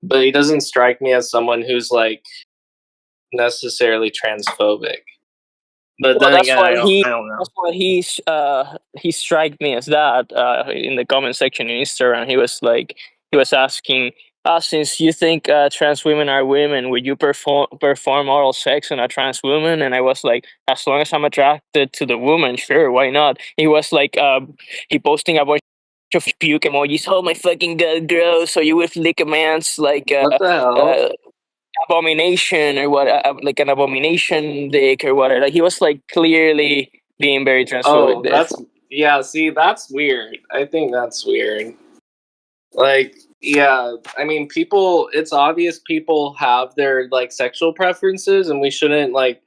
but he doesn't strike me as someone who's like necessarily transphobic. But Well, then again, I don't know. that's why he struck me as that in the comment section in Instagram. He was asking, since you think trans women are women, would you perform oral sex on a trans woman? And I was like, as long as I'm attracted to the woman, sure, why not? He was like, he posting a bunch of puke emojis. Oh my fucking god, gross! So you would lick a man's like What the hell? abomination or what, like an abomination dick or whatever. Like he was like clearly being very transphobic Oh, there. that's yeah. See, that's weird. I think that's weird. Like, yeah. I mean, people. It's obvious people have their like sexual preferences, and we shouldn't like,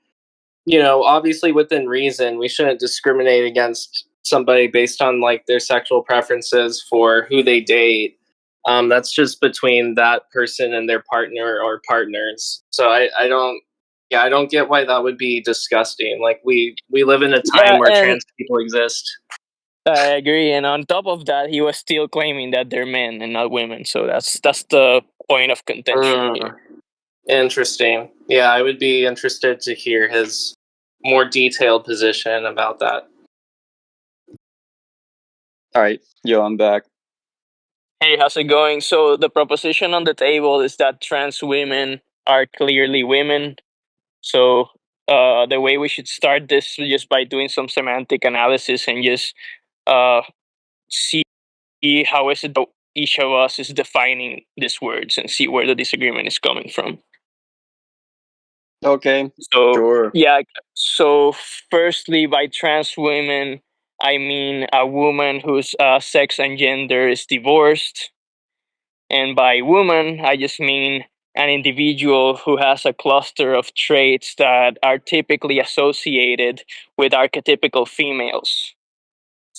obviously within reason, we shouldn't discriminate against somebody based on like their sexual preferences for who they date. That's just between that person and their partner or partners. So I don't, yeah, I don't get why that would be disgusting. Like we live in a Yeah, time where and trans people exist. I agree. And on top of that, he was still claiming that they're men and not women. So that's the point of contention here. Interesting. Yeah, I would be interested to hear his more detailed position about that. All right, yo, I'm back. Hey, how's it going? So the proposition on the table is that trans women are clearly women. So the way we should start this is just by doing some semantic analysis and just uh, see how is it that each of us is defining these words and see where the disagreement is coming from. Okay, So sure. yeah, so firstly, by trans women, I mean a woman whose sex and gender is divorced, and by woman, I just mean an individual who has a cluster of traits that are typically associated with archetypical females.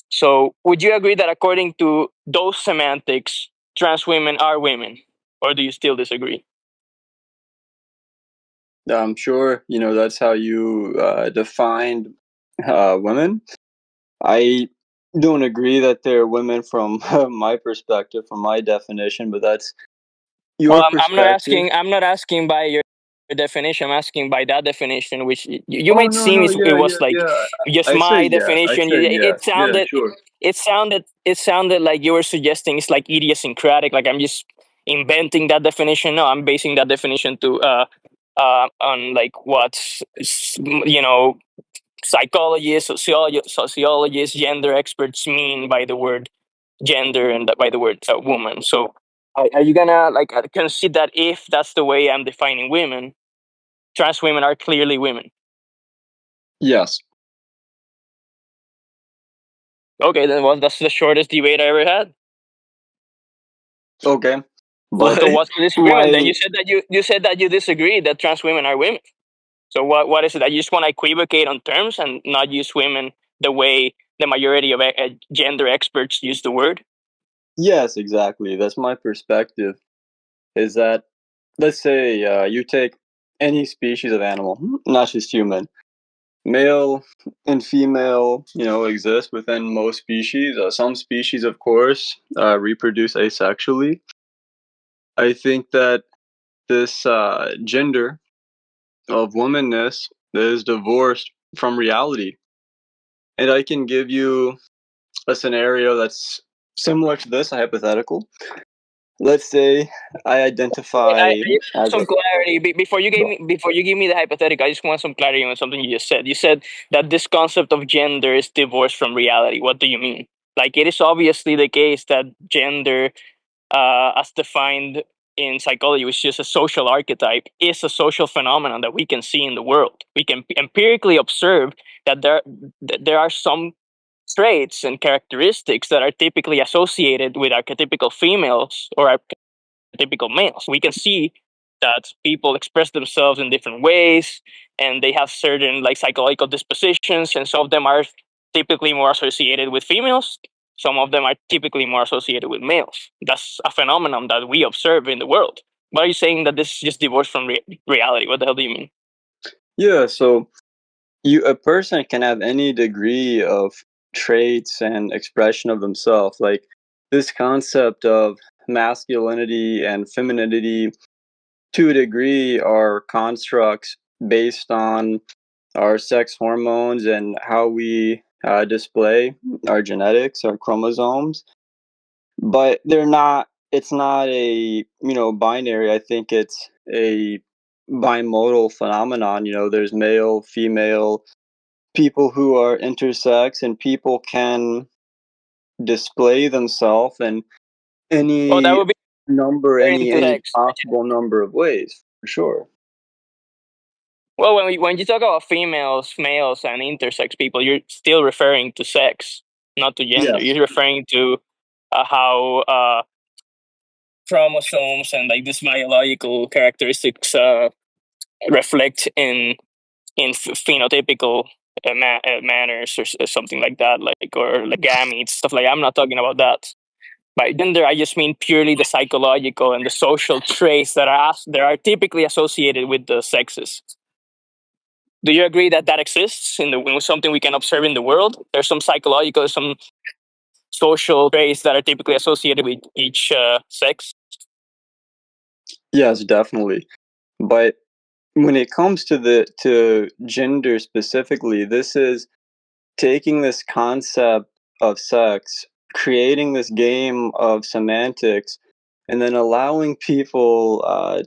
So, would you agree that according to those semantics, trans women are women? Or do you still disagree? I'm sure, that's how you defined women. I don't agree that they're women from my perspective, from my definition, but that's your Well, I'm not perspective. asking. I'm not asking by your definition. I'm asking by that definition, which you Oh, made no, seem no, it yeah, was yeah, like yeah. just I my said yeah. I definition. said yeah. It Yeah, sounded. sure. It sounded like you were suggesting it's like idiosyncratic. Like I'm just inventing that definition. No, I'm basing that definition to on like what's psychologists, sociologists, gender experts mean by the word gender and by the word woman. So, are you gonna like concede that if that's the way I'm defining women, trans women are clearly women? Yes. Okay, then well, that's the shortest debate I ever had. Okay. Well, But so what's the disagreement? Then my you said that you disagree that trans women are women. So what is it that you just want to equivocate on terms and not use women the way the majority of gender experts use the word? yes, exactly. That's my perspective. Is that, let's say you take any species of animal, not just human. Male and female, exist within most species. Some species, of course, reproduce asexually. I think that this gender of womanness is divorced from reality. And I can give you a scenario that's similar to this, a hypothetical. Let's say I I identify just want as some a. clarity before you give me the hypothetical. I just want some clarity on something you just said. You said that this concept of gender is divorced from reality. What do you mean? Like it is obviously the case that gender, as defined in psychology, which is a social archetype, is a social phenomenon that we can see in the world. We can empirically observe that there are some traits and characteristics that are typically associated with archetypical females or typical males. We can see that people express themselves in different ways and they have certain like psychological dispositions, and some of them are typically more associated with females, some of them are typically more associated with males. That's a phenomenon that we observe in the world. Why are you saying that this is just divorced from reality? What the hell do you mean? Yeah, so a person can have any degree of traits and expression of themselves. Like this concept of masculinity and femininity, to a degree, are constructs based on our sex hormones and how we display our genetics, our chromosomes. But they're not. It's not a binary. I think it's a bimodal phenomenon. There's male, female, people who are intersex, and people can display themselves in Well, that any would be number, any intersex. possible number of ways, for sure. Well, when you talk about females, males, and intersex people, you're still referring to sex, not to gender. Yes. You're referring to how chromosomes and like these biological characteristics reflect in phenotypical manners or something like that, like or like gametes, stuff like that. I'm not talking about that. By gender, I just mean purely the psychological and the social traits that are typically associated with the sexes. Do you agree that that exists in something we can observe in the world? There's some psychological, some social traits that are typically associated with each sex. Yes, definitely. But when it comes to gender specifically, this is taking this concept of sex, creating this game of semantics, and then allowing people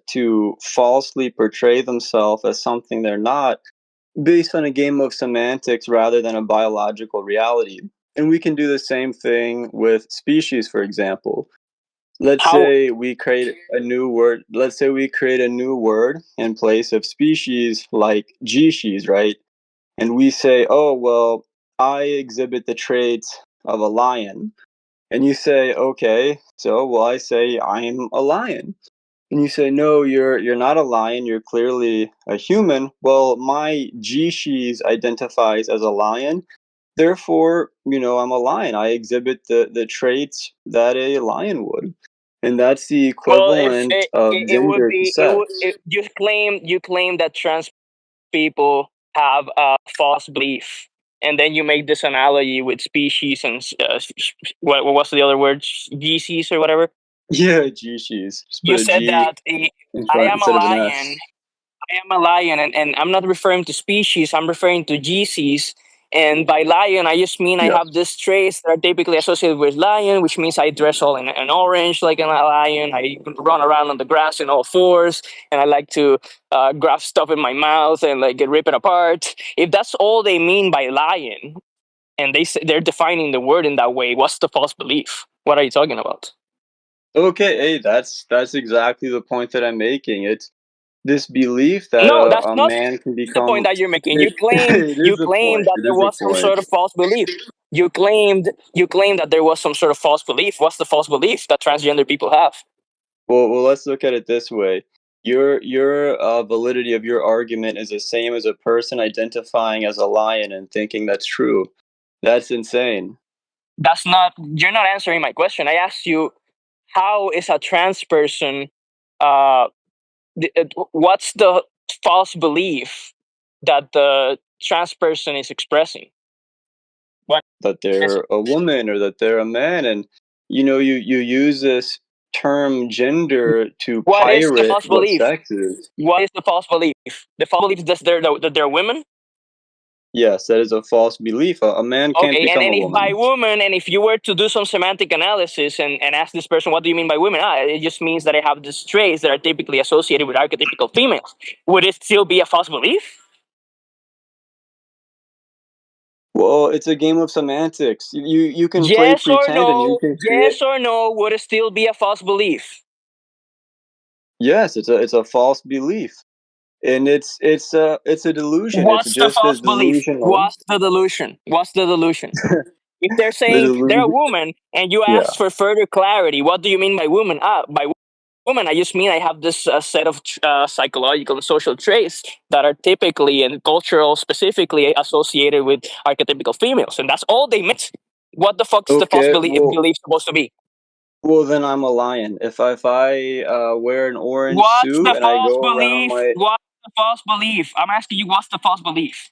to falsely portray themselves as something they're not, based on a game of semantics rather than a biological reality. And we can do the same thing with species, for example. Let's How? say we create a new word. Let's say we create a new word in place of species, like species, right? And we say, oh, well, I exhibit the traits of a lion. And you say, okay, so, well, I say I'm a lion. And you say, no, you're not a lion, you're clearly a human. Well, my species identifies as a lion. Therefore, I'm a lion. I exhibit the traits that a lion would. And that's the Well, if equivalent of it would gender to be, sex. you claim that trans people have a false belief, and then you make this analogy with species and what was the other word, species or whatever. Yeah, species. Just put You a said G that in I front am a instead of an S. lion. I am a lion, and I'm not referring to species. I'm referring to GCs. And by lion, I just mean I Yes. have these traits that are typically associated with lion, which means I dress all in orange like a lion. I run around on the grass in all fours, and I like to grab stuff in my mouth and like get rip it apart. If that's all they mean by lion, and they're defining the word in that way, what's the false belief? What are you talking about? Okay, hey, that's exactly the point that I'm making. It's this belief that No, that's a not man can the point become. that you're making. It, it You is a claimed point. that It there is a was some point. sort of false belief. You claimed that there was some sort of false belief. What's the false belief that transgender people have? Well, let's look at it this way. Your validity of your argument is the same as a person identifying as a lion and thinking that's true. That's insane. That's not. You're not answering my question. I asked you, how is a trans person? Uh, what's the false belief that the trans person is expressing? What That is they're a woman or that they're a man, and you use this term gender to what is the pirate false what belief? sex is. What is the false belief? The false belief that they're women. Yes, that is a false belief. A man can't Okay, and become then a if by woman. woman, and if you were to do some semantic analysis and ask this person, what do you mean by women? It just means that I have these traits that are typically associated with archetypical females. Would it still be a false belief? Well, it's a game of semantics. You can play Yes or pretend and you no? can create. Yes or no? Would it still be a false belief? Yes, it's a false belief, and it's a delusion. It's What's the just as false belief? delusional. What's the delusion? What's the delusion? If they're The saying they're a delusion. woman and you Yeah. ask for further clarity, what do you mean by woman? By woman, I just mean I have this set of psychological and social traits that are typically and cultural specifically associated with archetypical females, and that's all they meant. What the fuck's the false Okay. belief supposed to be? Well, then I'm a lion. If I wear an orange What's suit the and I false go around belief? my. What's the false belief? I'm asking you, what's the false belief?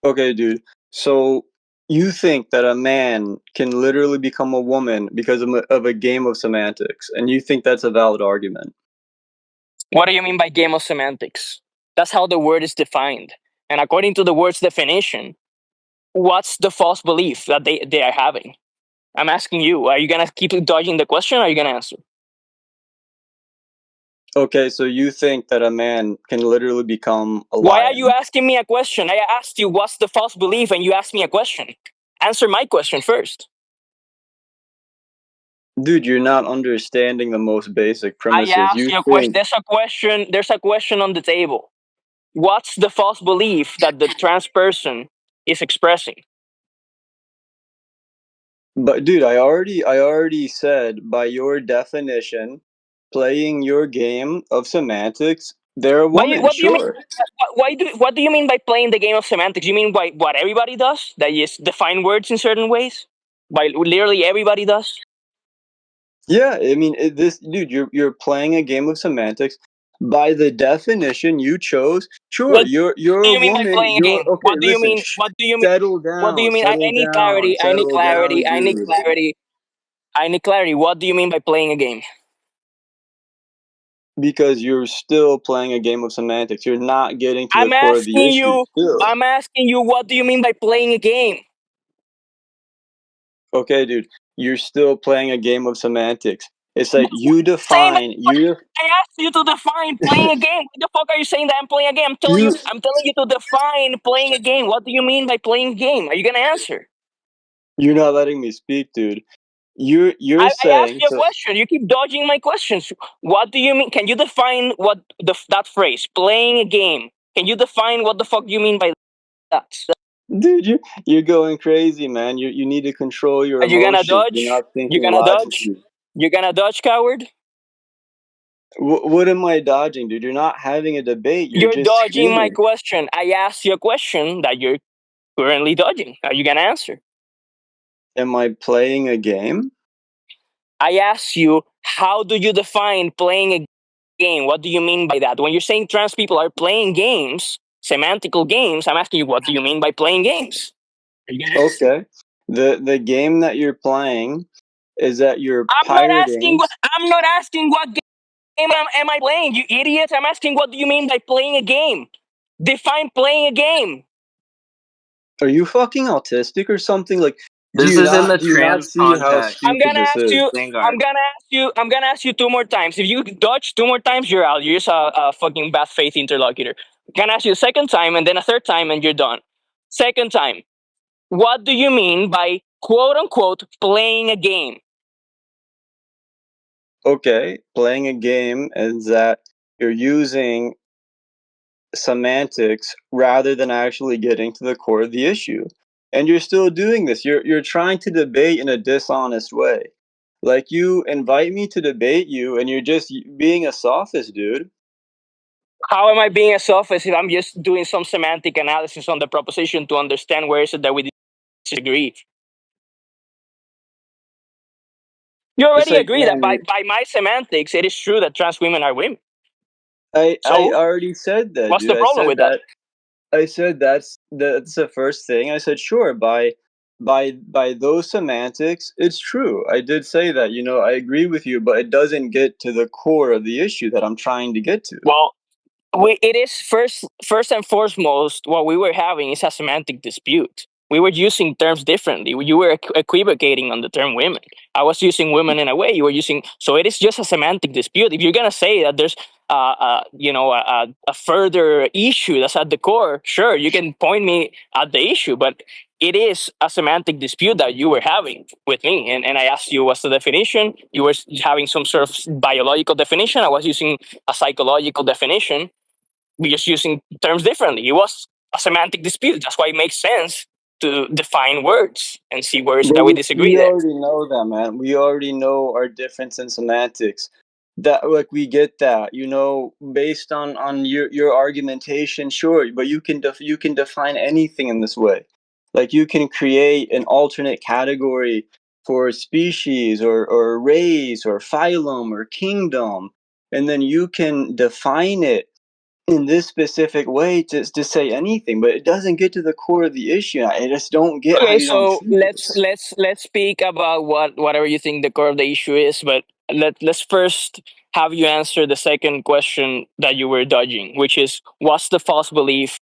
Okay, dude. So you think that a man can literally become a woman because of a game of semantics, and you think that's a valid argument. What do you mean by game of semantics? That's how the word is defined. And according to the word's definition, what's the false belief that they are having? I'm asking you, are you going to keep dodging the question, or are you going to answer? Okay, so you think that a man can literally become a Why are you lion? asking me a question? I asked you what's the false belief, and you asked me a question. Answer my question first. Dude, you're not understanding the most basic I premises. asked You you a question. think, There's a question on the table. What's the false belief that the trans person is expressing? but dude, I already said by your definition, playing your game of semantics, they're a woman, What do you mean? sure. What do you mean by playing the game of semantics? You mean by what everybody does? That is define words in certain ways? By literally everybody does? Yeah, I mean, this dude, you're playing a game of semantics. By the definition you chose, sure, What you're do a you mean by woman. playing a You're game? okay. What do you Listen, mean? What do you mean? What do you mean? settle down, settle down, I need dude. clarity. I need clarity. What do you mean by playing a game? Because you're still playing a game of semantics. You're not getting to the I'm core of the asking issue. you. Still, I'm asking you. What do you mean by playing a game? okay, dude, you're still playing a game of semantics. It's like Same. you I asked you to define playing a game. What the fuck are you saying that I'm playing a game? you I'm telling you to define playing a game. What do you mean by playing a game? Are you gonna answer? you're not letting me speak, dude. You're I asked saying you a so. question. You keep dodging my questions. What do you mean? Can you define what that phrase, playing a game? Can you define what the fuck you mean by that? Dude, you're going crazy, man. You need to control your Are you gonna emotions. You're dodge? not You thinking gonna dodge? logically. You gonna dodge, coward? What am I dodging, dude? You're not having a debate. You're You're just dodging my screaming. question. I asked you a question that you're currently dodging. Are you gonna answer? Am I playing a game? I asked you, how do you define playing a game? What do you mean by that? When you're saying trans people are playing games, semantical games, I'm asking you, what do you mean by playing games? Are you gonna answer? Okay. The game that you're playing is that you're I'm not asking. pirating. I'm not asking what game am I playing. You idiot! I'm asking, what do you mean by playing a game? Define playing a game. Are you fucking autistic or something? Like, This is in the do you not trans see how context. I'm stupid gonna this ask is? you. Vanguard. I'm gonna ask you two more times. If you dodge two more times, you're out. You're just a fucking bad faith interlocutor. I'm gonna ask you a second time and then a third time, and you're done. Second time. What do you mean by quote unquote playing a game? Okay, playing a game is that you're using semantics rather than actually getting to the core of the issue. And you're still doing this. You're trying to debate in a dishonest way. Like you invite me to debate you and you're just being a sophist, dude. How am I being a sophist if I'm just doing some semantic analysis on the proposition to understand where is it that we disagree? You It's already like, agree that man, by my semantics, it is true that trans women are women. I So already said that, what's dude. the problem with that? I said that's the first thing. I said sure by those semantics, it's true. I did say that. I agree with you, but it doesn't get to the core of the issue that I'm trying to get to. Well, it is first and foremost what we were having is a semantic dispute. We were using terms differently. You were equivocating on the term women. I was using women in a way. You were using, so it is just a semantic dispute. If you're gonna say that there's a further issue that's at the core, sure, you can point me at the issue, but it is a semantic dispute that you were having with me, and I asked you what's the definition. You were having some sort of biological definition. I was using a psychological definition. We're just using terms differently. It was a semantic dispute. That's why it makes sense to define words and see where is it But that we disagree we there. already know that, man. We already know our difference in semantics. That like we get that, based on your argumentation, sure. But you can define anything in this way. Like you can create an alternate category for species or race or phylum or kingdom, and then you can define it in this specific way to say anything, but it doesn't get to the core of the issue. I just don't get how Okay, you don't so see let's this. let's let's speak about whatever you think the core of the issue is, but let's first have you answer the second question that you were dodging, which is what's the false belief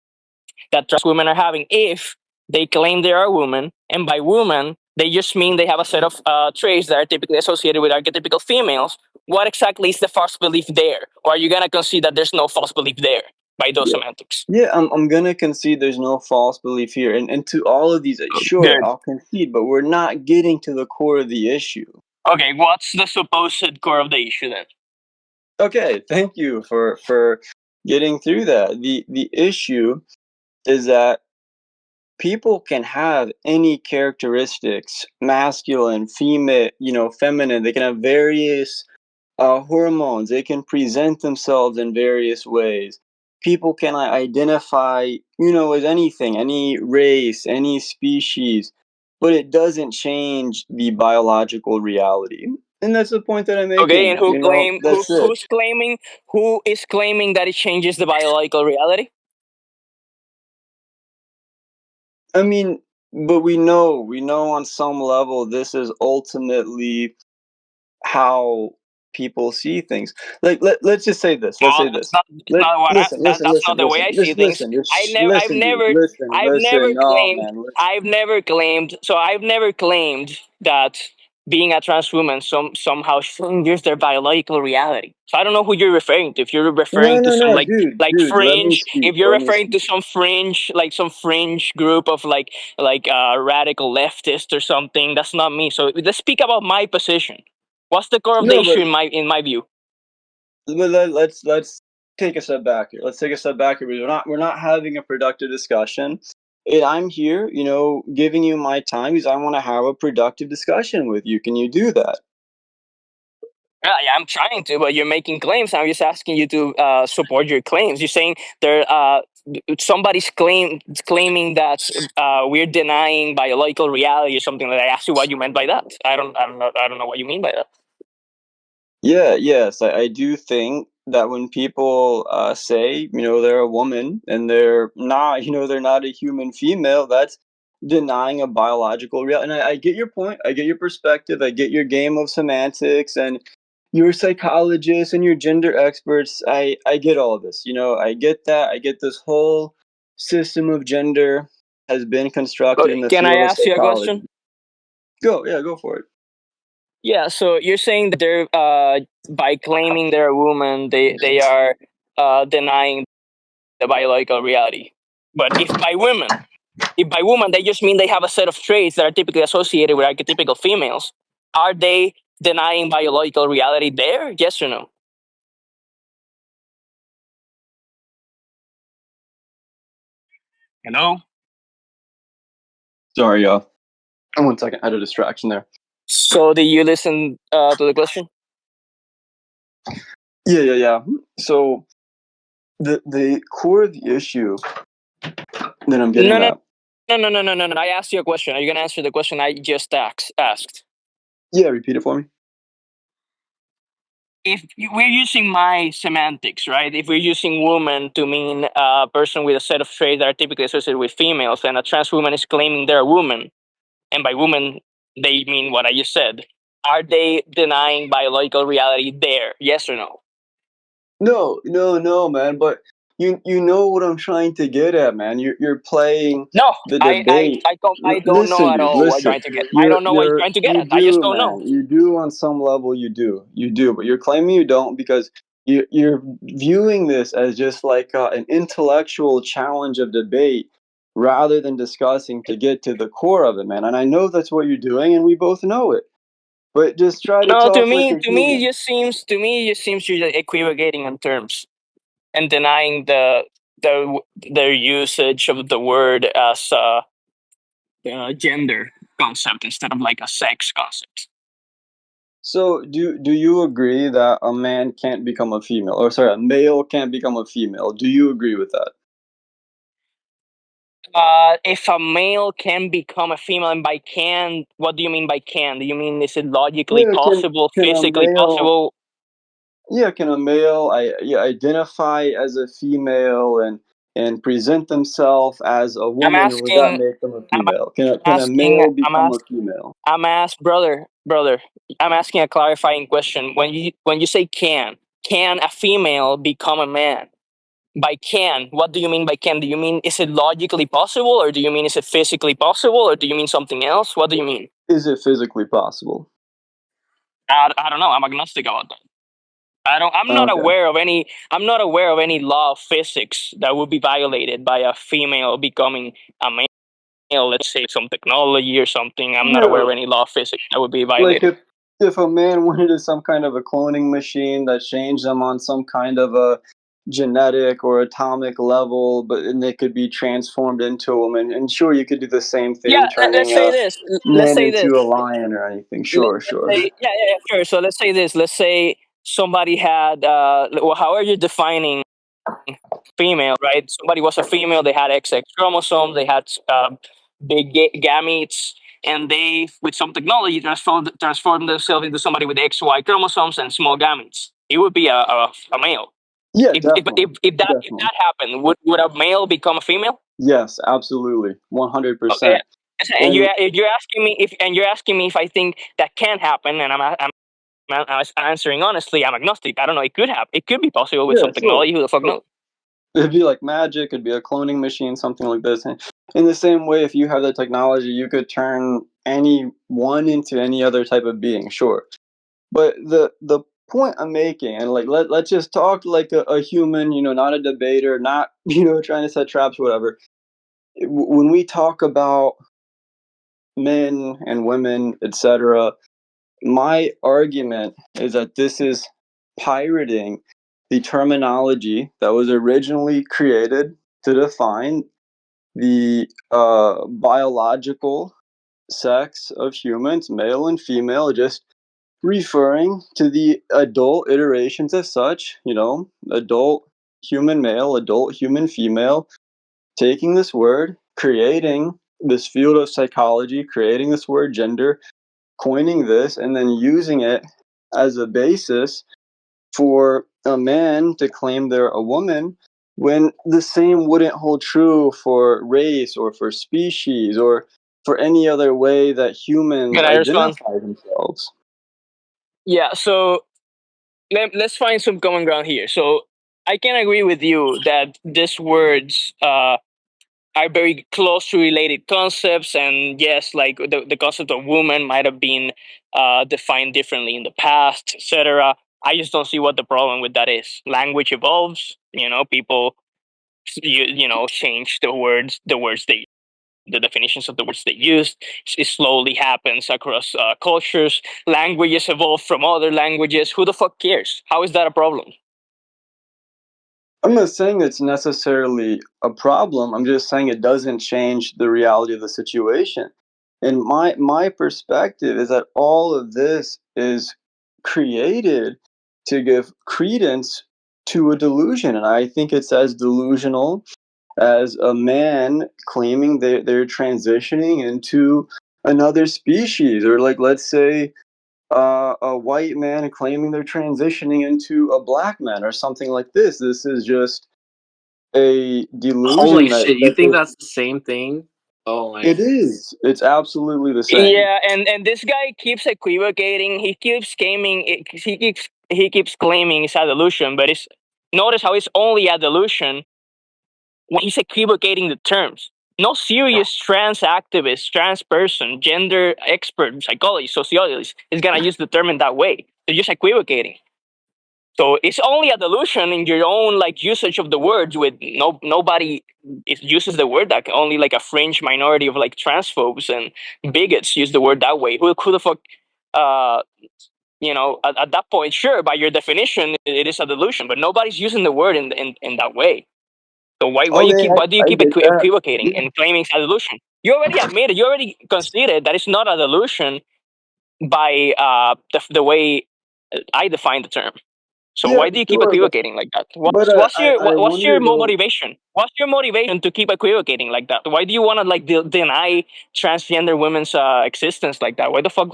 that trans women are having if they claim they are women, and by woman they just mean they have a set of traits that are typically associated with archetypical females. What exactly is the false belief there, or are you gonna concede that there's no false belief there by those Yeah. semantics? Yeah, I'm gonna concede there's no false belief here, and to all of these, sure, Good. I'll concede, but we're not getting to the core of the issue. Okay, what's the supposed core of the issue then? Okay, thank you for getting through that. The issue is that people can have any characteristics, masculine, female, feminine. They can have various hormones. They can present themselves in various ways. People can identify, as anything, any race, any species, but it doesn't change the biological reality. And that's the point that I'm Okay, and making. That's it. who is claiming that it changes the biological reality? I mean, but we know on some level this is ultimately how people see things. Like let's just say this. Let's Well, say that's this. not Let listen, listen, that's listen, not the way listen. I see Just things. listen. Just listen, dude. Listen, I've never listen. No, claimed, man. Listen. I've never claimed that being a trans woman somehow changes their biological reality. So I don't know who you're referring to. If you're No, referring to no, some no, dude, like dude. Let me fringe, speak. if you're Let me referring to speak. some fringe group of radical leftist or something, that's not me. So let's speak about my position. What's the core of the No, issue but in my view? let's take a step back here. Let's take a step back here. We're not having a productive discussion. And I'm here, giving you my time because I want to have a productive discussion with you. Can you do that? Yeah, I'm trying to, but you're making claims. I'm just asking you to support your claims. You're saying there, somebody's claiming that we're denying biological reality or something. Like I asked you what you meant by that. I don't know what you mean by that. Yeah, yes, I do think that when people say, they're a woman and they're not, they're not a human female, that's denying a biological real. And I get your point. I get your perspective. I get your game of semantics and your psychologists and your gender experts. I get all of this. I get that. I get this whole system of gender has been constructed in Okay, the can I field of ask you a question? psychology. Go for it. Yeah, so you're saying that they're by claiming they're a woman, they are denying the biological reality. But if by woman they just mean they have a set of traits that are typically associated with archetypical females, are they denying biological reality there? Yes or no? Hello? Sorry, 1 second. I had a distraction there. So did you listen to the question? Yeah. So the core of the issue that I'm No, getting no, at. no. I asked you a question. Are you going to answer the question I just asked? Yeah, repeat it for me. If we're using my semantics, right? If we're using woman to mean a person with a set of traits that are typically associated with females, and a trans woman is claiming they're a woman, and by woman they mean what I just said, are they denying biological reality there? Yes or no? No, man. But you know what I'm trying to get at, man. You're playing No, the debate. I don't know Listen, at dude. all what you're Listen. trying to get. I You're don't know what you're you're trying to get you at. I just do, don't know. man. You do on some level. You do. But you're claiming you don't because you're viewing this as just like an intellectual challenge of debate rather than discussing to get to the core of it, man. And I know that's what you're doing, and we both know it. But just try to No, talk like a human. it just seems you're equivocating on terms and denying the their usage of the word as a gender concept instead of like a sex concept. So do you agree that a man can't become a female? Or sorry, a male can't become a female. Do you agree with that? If a male can become a female, and by can, what do you mean by can? Do you mean is it logically Yeah, possible, can a physically male possible? Yeah, can a male identify as a female and present themselves as a I'm woman, and would that asking. make them a I'm female? Can a asking. male become a female? Brother. I'm asking a clarifying question. When you say can a female become a man? By can, what do you mean by can? Do you mean is it logically possible, or do you mean is it physically possible, or do you mean something else? What do you mean? Is it physically possible? I don't know. I'm agnostic about that. I don't. I'm not Okay. aware of any. I'm not aware of any law of physics that would be violated by a female becoming a male. Let's say some technology or something. I'm not aware Yeah, of any law of physics that would be like violated. if a man went into some kind of a cloning machine that changed them on some kind of a genetic or atomic level, but and they could be transformed into a woman, and sure, you could do the same Yeah. thing, Let's turning say a this. Let's man say this. into a lion or anything. Sure, Let's sure. say yeah, sure. So let's say this. Let's say somebody had. Well, how are you defining female, right? Somebody was a female, they had XX chromosomes, they had big gametes, and they, with some technology, transformed themselves into somebody with XY chromosomes and small gametes. It would be a male. Yeah, If, if, definitely, if, if that if definitely. that happened, would a male become a female? Yes, absolutely, Okay. 100%. And And you're asking me if I think that can happen, and I'm answering honestly. I'm agnostic. I don't know. It could happen. It could be possible with yeah, some sure. technology. Who the fuck Sure. knows? It'd be like magic. It'd be a cloning machine, something like this. And in the same way, if you have the technology, you could turn any one into any other type of being. Sure, but the point I'm making, and like let's just talk like a human, not a debater, not trying to set traps, whatever. When we talk about men and women, etc., my argument is that this is pirating the terminology that was originally created to define the biological sex of humans, male and female, just referring to the adult iterations as such, adult human male, adult human female, taking this word, creating this field of psychology, creating this word gender, coining this, and then using it as a basis for a man to claim they're a woman when the same wouldn't hold true for race or for species or for any other way that humans Can I respond? identify themselves. Yeah. So let's find some common ground here. So I can agree with you that these words are very closely related concepts, and yes, like the concept of woman might have been defined differently in the past, etc. I just don't see what the problem with that is. Language evolves. People change the words they the definitions of the words they use. It slowly happens across cultures. Languages evolve from other languages. Who the fuck cares? How is that a problem? I'm not saying it's necessarily a problem. I'm just saying it doesn't change the reality of the situation. And my perspective is that all of this is created to give credence to a delusion. And I think it's as delusional as a man claiming they're transitioning into another species, or like let's say a white man claiming they're transitioning into a black man or something like this. This is just a Holy delusion shit! You that think this, that's the same thing? Oh my! it is. It's absolutely the same. Yeah, and this guy keeps equivocating. He keeps claiming. He keeps claiming it's a delusion, but it's notice how it's only a delusion when he's equivocating the terms. No serious trans activist, trans person, gender expert, psychologist, sociologist is gonna use the term in that way. They're just equivocating. So it's only a delusion in your own like usage of the words. With nobody uses the word that only like a fringe minority of like transphobes and bigots use the word that way. Who the fuck? Uh, at that point, sure, by your definition, it is a delusion, but nobody's using the word in that way. So Oh yeah, why do you I keep get that. equivocating Yeah. and claiming it's a delusion? You already admitted, you already conceded that it's not a delusion by the way I define the term. So Yeah, why do you keep sure, equivocating like that? but I What's your wonder though. motivation? What's your motivation to keep equivocating like that? Why do you want to like deny transgender women's existence like that? Why the fuck?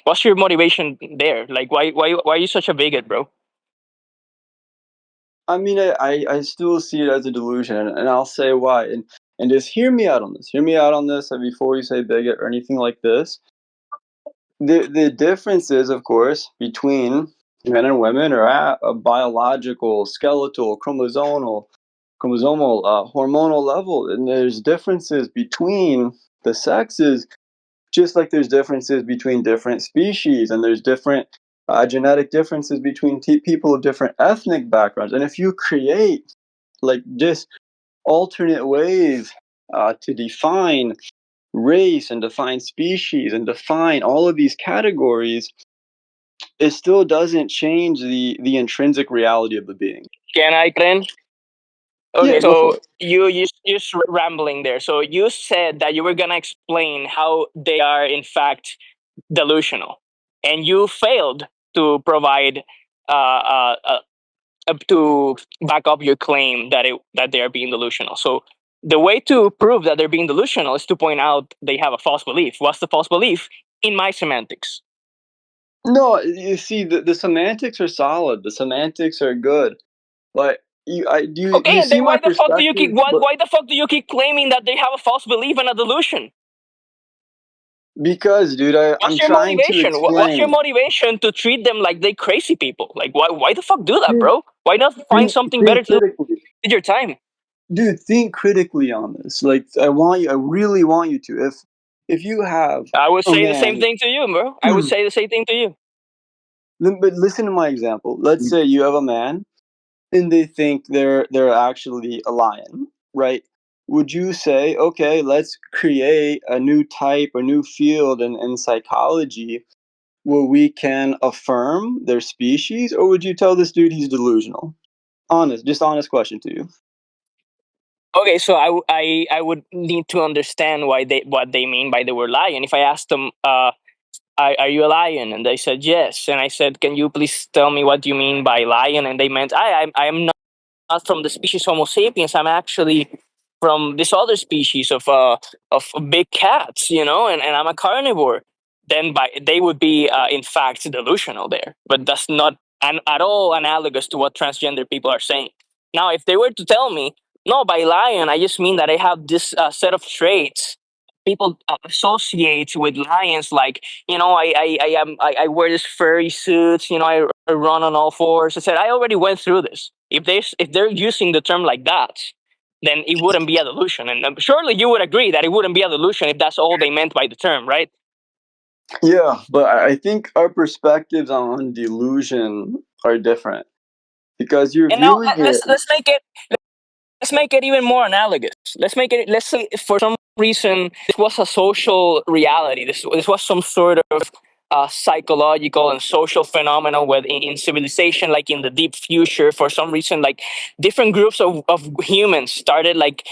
What's your motivation there? Like why are you such a bigot, bro? I mean, I still see it as a delusion, and I'll say why. And just hear me out on this. Hear me out on this before you say bigot or anything like this. The differences, of course, between men and women are at a biological, skeletal, chromosomal, hormonal level, and there's differences between the sexes, just like there's differences between different species, and there's different genetic differences between people of different ethnic backgrounds. And if you create like just alternate ways to define race and define species and define all of these categories, it still doesn't change the intrinsic reality of the being. Can I, Ken? Okay, Yeah, go so for it. you just rambling there. So you said that you were gonna explain how they are in fact delusional, and you failed to provide to back up your claim that they are being delusional. So the way to prove that they're being delusional is to point out they have a false belief. What's the false belief? In my semantics. No, you see, the semantics are solid. The semantics are good, but do Okay, you and then see my perspective? But why the fuck do you keep claiming that they have a false belief and a delusion? because, dude, I'm What's your trying to motivation? What's your explain. motivation to treat them like they crazy people? Like why the fuck do that, Dude, bro? Why not find something better think to do critically. with your time? Dude, think critically on this. Like, I really want you to. If you have I would a say the same man, thing to you, bro. I would say the same thing to you. but listen to my example. Let's say you have a man, and they think they're actually a lion, right? Would you say, okay, let's create a new type, a new field in psychology where we can affirm their species, or would you tell this dude he's delusional? Honest question to you. Okay, so I would need to understand what they mean by the word lion. If I asked them, are you a lion? And they said yes, and I said, can you please tell me what you mean by lion? And they meant I am not from the species Homo sapiens. I'm actually from this other species of big cats, you know, and I'm a carnivore. Then they would be in fact delusional there, but that's not at all analogous to what transgender people are saying. Now, if they were to tell me, no, by lion, I just mean that I have this set of traits people associate with lions, like, you know, I wear this furry suits, you know, I run on all fours. I said I already went through this. If they're using the term like that, then it wouldn't be a delusion. And surely you would agree that it wouldn't be a delusion if that's all they meant by the term, right? Yeah, but I think our perspectives on delusion are different because you're And now viewing it. let's make it even more analogous. Let's say if for some reason this was a social reality. This was some sort of psychological and social phenomenon in civilization, like in the deep future. For some reason, like different groups of humans started like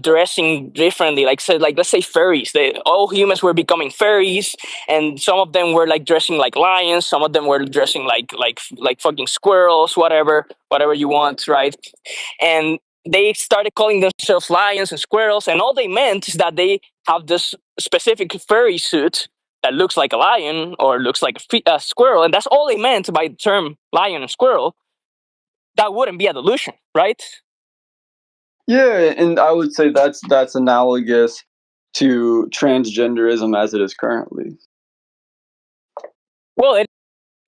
dressing differently. Like, so, like, let's say furries. All humans were becoming furries, and some of them were like dressing like lions. Some of them were dressing like fucking squirrels, whatever you want, right? And they started calling themselves lions and squirrels, and all they meant is that they have this specific furry suit that looks like a lion or looks like a squirrel, and that's all they meant by the term lion and squirrel. That wouldn't be a delusion, right? Yeah, and I would say that's analogous to transgenderism as it is currently. Well,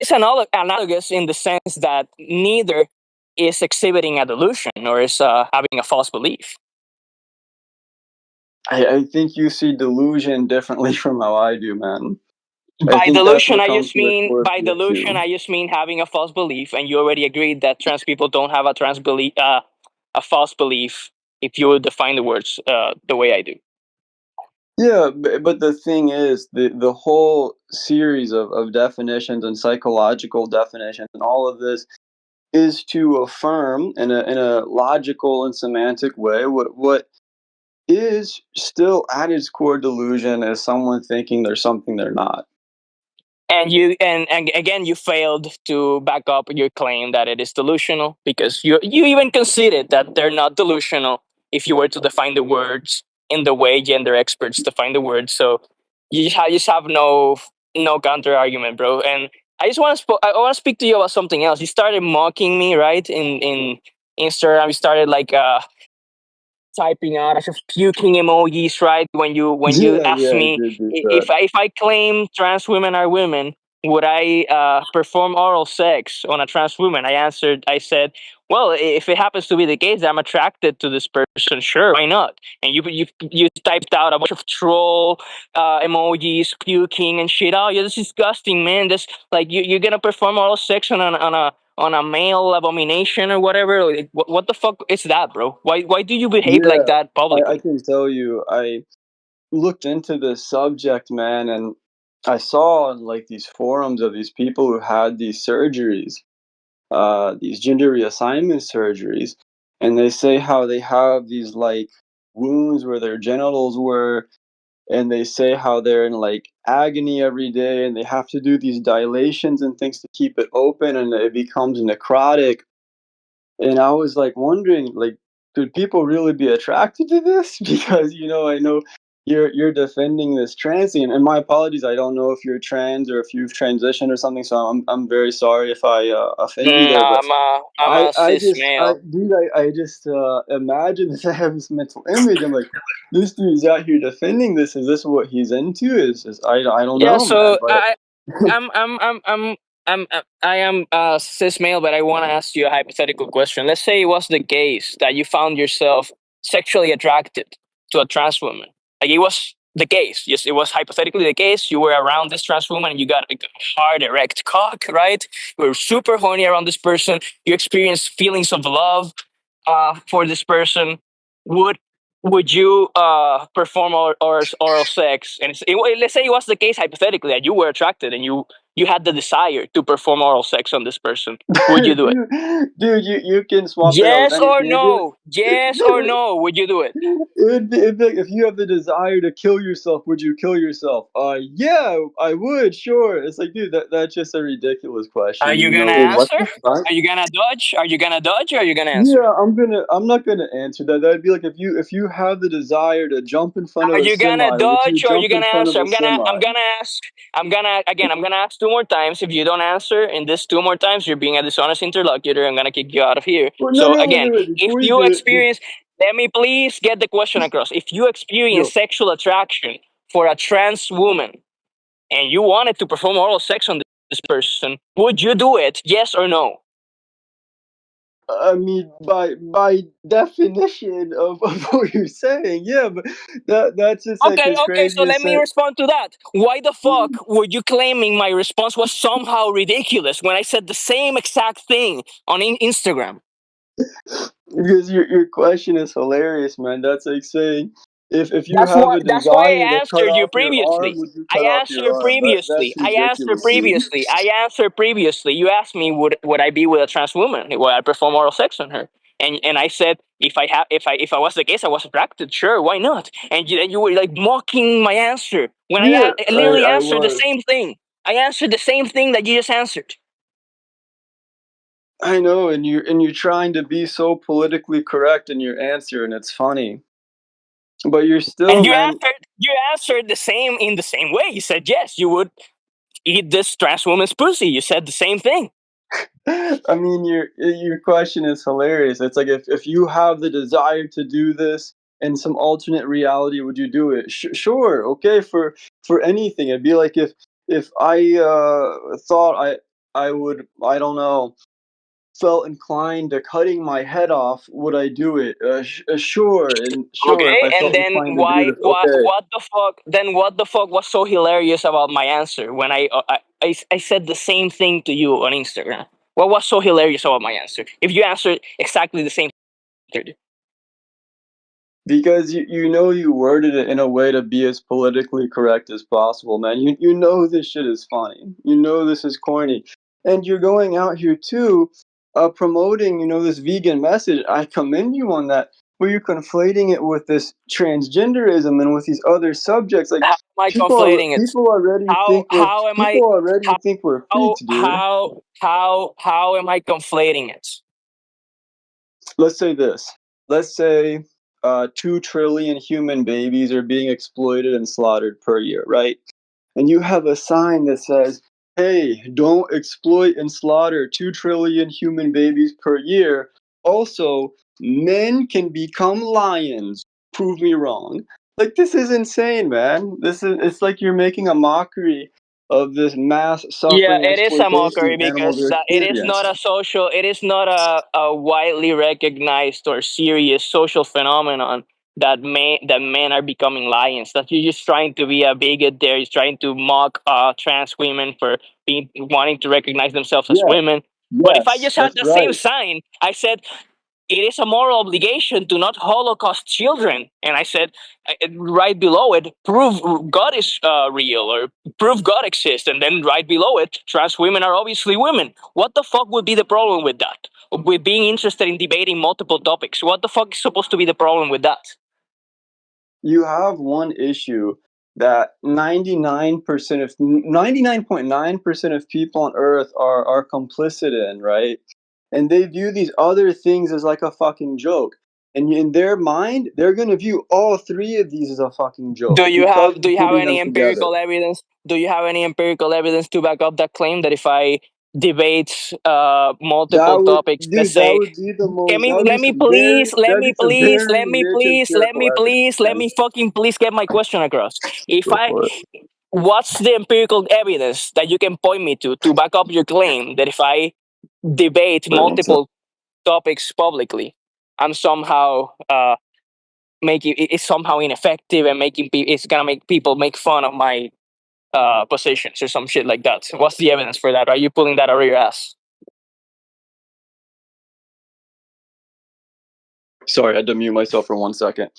it's analogous in the sense that neither is exhibiting a delusion or is having a false belief. I think you see delusion differently from how I do, man. I By think that's delusion, where I just mean conflict having a false belief, and you already agreed that trans people don't have a false belief. If you would define the words the way I do, Yeah, but the thing is, the whole series of definitions and psychological definitions and all of this is to affirm in a logical and semantic way what is still at its core delusion is someone thinking there's something they're not. and again, you failed to back up your claim that it is delusional, because you even conceded that they're not delusional if you were to define the words in the way gender experts define the words. So you just have no counter argument, bro. And I just want to I want to speak to you about something else. You started mocking me, right? In Instagram, you started like typing out of puking emojis, right? When you Yeah, asked yeah, I me did do if that. I claim trans women are women, would I perform oral sex on a trans woman? I said, well, if it happens to be the case that I'm attracted to this person, sure, why not? And you typed out a bunch of troll emojis, puking and shit. Oh, you're disgusting, man. This like you're gonna perform oral sex on a male abomination or whatever. Like, what the fuck is that, bro? Why do you behave like Yeah, that I publicly? can tell you, I looked into this subject, man, and I saw on like these forums of these people who had these surgeries, these gender reassignment surgeries, and they say how they have these like wounds where their genitals were, and they say how they're in like agony every day, and they have to do these dilations and things to keep it open, and it becomes necrotic. And I was like wondering, like, could people really be attracted to this? Because I know you're defending this trans thing, and my apologies. I don't know if you're trans or if you've transitioned or something. So I'm very sorry if I offend you No, there. But I'm a I cis just I male. dude I just imagine this. I have this mental image. I'm like, this dude's out here defending this. Is this what he's into? Is I don't Yeah, know, man. so But I am cis male, but I want to ask you a hypothetical question. Let's say it was the case that you found yourself sexually attracted to a trans woman. Like it was the case. Yes, it was hypothetically the case. You were around this trans woman and you got a hard erect cock, right? You were super horny around this person. You experienced feelings of love for this person. Would would you perform oral sex? And let's say it was the case hypothetically that you were attracted and you had the desire to perform oral sex on this person. Would you do it? dude, you can swap it out with Yes or anything. It'd be no? Yes or like, no? Would you do it? it'd be like, if you have the desire to kill yourself, would you kill yourself? Yeah, I would, sure. It's like, dude, that's just a ridiculous Are question. you You gonna know, Dude, what answer? the fuck? Are you gonna dodge? Are you gonna dodge or are you gonna answer? yeah, I'm not gonna answer that. That'd be like if you have the desire to jump in front of Are a you gonna semi, would you dodge or are you jump in gonna front of answer? a I'm semi? gonna ask. I'm gonna ask two more times. If you don't answer in this two more times, you're being a dishonest interlocutor. I'm gonna kick you out of here. Well, no, So no, wait, again, wait, wait. if Before you you do it, experience, let me please get the question across. If you experience yo, sexual attraction for a trans woman and you wanted to perform oral sex on this person, would you do it? Yes or no? I mean, by definition of what you're saying, yeah, but that's just like Okay, as okay, so crazy as let me saying. respond to that. Why the fuck were you claiming my response was somehow ridiculous when I said the same exact thing on Instagram? Because your question is hilarious, man. That's like saying if you That's have why a that's why desire I to cut answered you off your arm, previously. would you cut off your arm? That's I answered ridiculous, dude. previously. I answered previously. You asked me would I be with a trans woman? Would I perform oral sex on her? And I said if I was the case I was attracted, sure, why not? And you were like mocking my answer when Yeah, I I literally I answered the was. same thing. I answered the same thing that you just answered. I know, and you're trying to be so politically correct in your answer, and it's funny, but you're still, And man. you answered the same in the same way. You said yes, you would eat this trans woman's pussy. You said the same thing. I mean, your question is hilarious. It's like if you have the desire to do this in some alternate reality, would you do it? Sure, okay, for anything. It'd be like if I thought I would, I don't know, felt inclined to cutting my head off, would I do it? Sure, and sure, if Okay, I and felt then inclined to do this, okay. what the fuck? Then what the fuck was so hilarious about my answer when I said the same thing to you on Instagram? What was so hilarious about my answer? If you answered exactly the same thing. Because you know you worded it in a way to be as politically correct as possible, man. You know this shit is funny. You know this is corny, and you're going out here too, promoting this vegan message. I commend you on that. But you're conflating it with this transgenderism and with these other subjects. Like How am I people are conflating it? people already How think we're how am I people already how think we're freaks, dude. how am I conflating it? Let's say this. Let's say 2 trillion human babies are being exploited and slaughtered per year, right? And you have a sign that says, hey, don't exploit and slaughter 2 trillion human babies per year. also, men can become lions. Prove me wrong. Like, this is insane, man. It's like you're making a mockery of this mass Yeah, suffering it is a exploitation mockery animals because are it is not experienced. a social, it is not a widely recognized or serious social phenomenon that men are becoming lions. That you're just trying to be a bigot there. He's trying to mock trans women for wanting to recognize themselves as Yeah, women. But if I yes, just had that's the same right. sign, I said it is a moral obligation to not Holocaust children. And I said, right below it, prove God is real or prove God exists. And then right below it, trans women are obviously women. What the fuck would be the problem with that? With being interested in debating multiple topics. What the fuck is supposed to be the problem with that? You have one issue that 99.9% of people on Earth are complicit in, right? And they view these other things as like a fucking joke. And in their mind, they're gonna view all three of these as a fucking joke because Do you're you have putting them any together. empirical evidence? Do you have any empirical evidence to back up that claim that if I debate multiple topics, let's That say, would be the Can most. That me, would be some very. That'd be some very rich empirical evidence, let man. me fucking please get my question across. If Go I, for it. what's the empirical evidence that you can point me to back up your claim that if I debate Wait one sec. multiple topics publicly, I'm somehow making it's somehow ineffective and it's gonna make people make fun of my positions or some shit like that. What's the evidence for that? Are you pulling that out of your ass? Sorry, I had to mute myself for 1 second.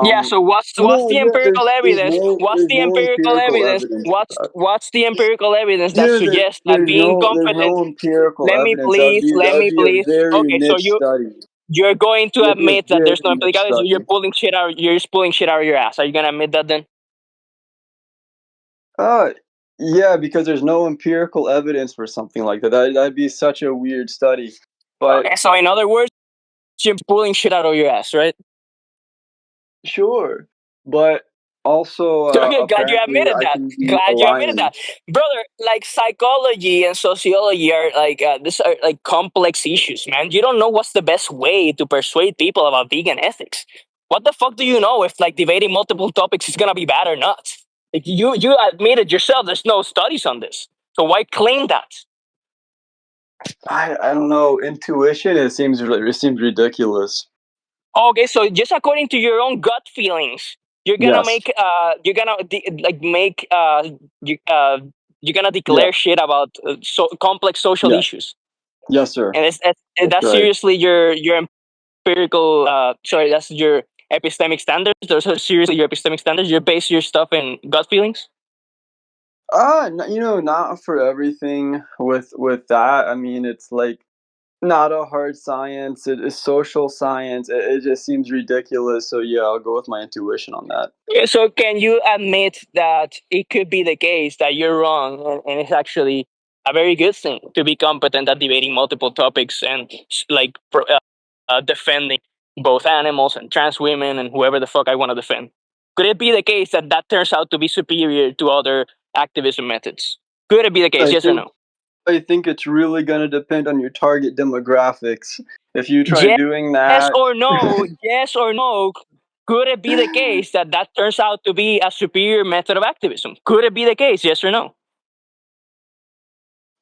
Yeah, so what's No, the yeah, empirical evidence? What's there's the no empirical empirical evidence? evidence for that. What's the empirical evidence that Yeah, suggests that being there's competent? no empirical evidence. That Let would me be a please. very Okay, so niche study. you're going to It would be a admit that very there's no niche empirical evidence. study. You're just pulling shit out of your ass. Are you gonna admit that then? Uh, yeah, because there's no empirical evidence for something like that. That'd be such a weird study. But Okay, so in other words, you're pulling shit out of your ass, right? sure. But also, Okay, glad you apparently, admitted I that. can be a Glad you admitted lion. that, brother. Like psychology and sociology are like these are like complex issues, man. You don't know what's the best way to persuade people about vegan ethics. What the fuck do you know if like debating multiple topics is gonna be bad or not? Like you admitted yourself. There's no studies on this, so why claim that? I don't know. Intuition. It seems ridiculous. Okay, so just according to your own gut feelings, Yes. you, you're gonna Yeah. declare shit about complex social Yes. issues, Yes, sir. and That's that's right. seriously your empirical. Sorry, that's your epistemic standards. Those are seriously your epistemic standards. You base your stuff in gut feelings. Not for everything with that. I mean, it's like not a hard science. It is social science. It just seems ridiculous. So yeah, I'll go with my intuition on that. Yeah, so can you admit that it could be the case that you're wrong and it's actually a very good thing to be competent at debating multiple topics and defending both animals and trans women and whoever the fuck I want to defend? Could it be the case that that turns out to be superior to other activism methods? Could it be the case? I Yes or think no? I think it's really gonna depend on your target demographics. If you try Yes doing that, or no? Yes or no? Could it be the case that that turns out to be a superior method of activism? Could it be the case? Yes or no?